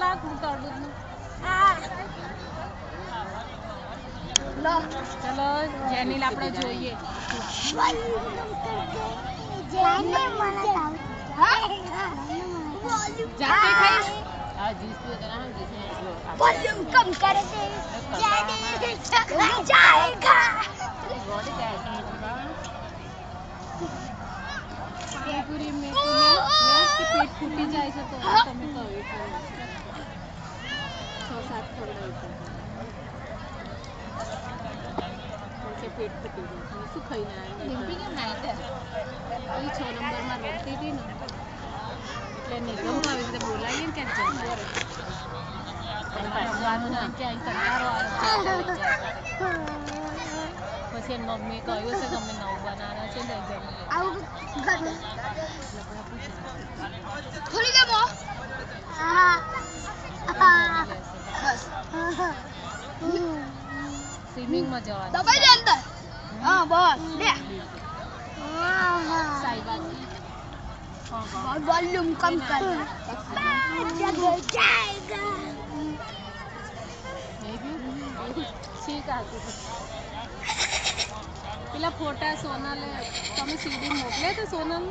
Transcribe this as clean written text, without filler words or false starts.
ला तरबूज में चलो जेनिल આપણે જોઈએ जाके खाई हां जूस पे देना हम जैसे वॉल्यूम कम कर दे जाएगा बॉडी क्या है पूरी में के पेट फूटी जाए છે તો તમે કહો 6-7 ખવડાવી છે પેટ ફૂટી ગયું શું ખાઈને આવી ડિમ્પી કેમ નાઈ તે ઓલી 6 નંબરમાં રમતી હતી ને એટલે નિગમ આવી રીતે બોલાવીએ ને ક્યાં જમવા રમવાનું ના ક્યાંય કંટાળો આવે પછી એની મમ્મી કહ્યું છે કે અમે નવું બનાવવાના છે લઈ જાઓ થોડી દેમો સ્વિમિંગ માં જવાનું દબાઈ દે અંદર હા બસ લે સાઈબાન वॉल्यूम कम कर जाएगा ठीक है પેલા ફોટા સોનલે તમે સીડી મોકલે તો સોનલ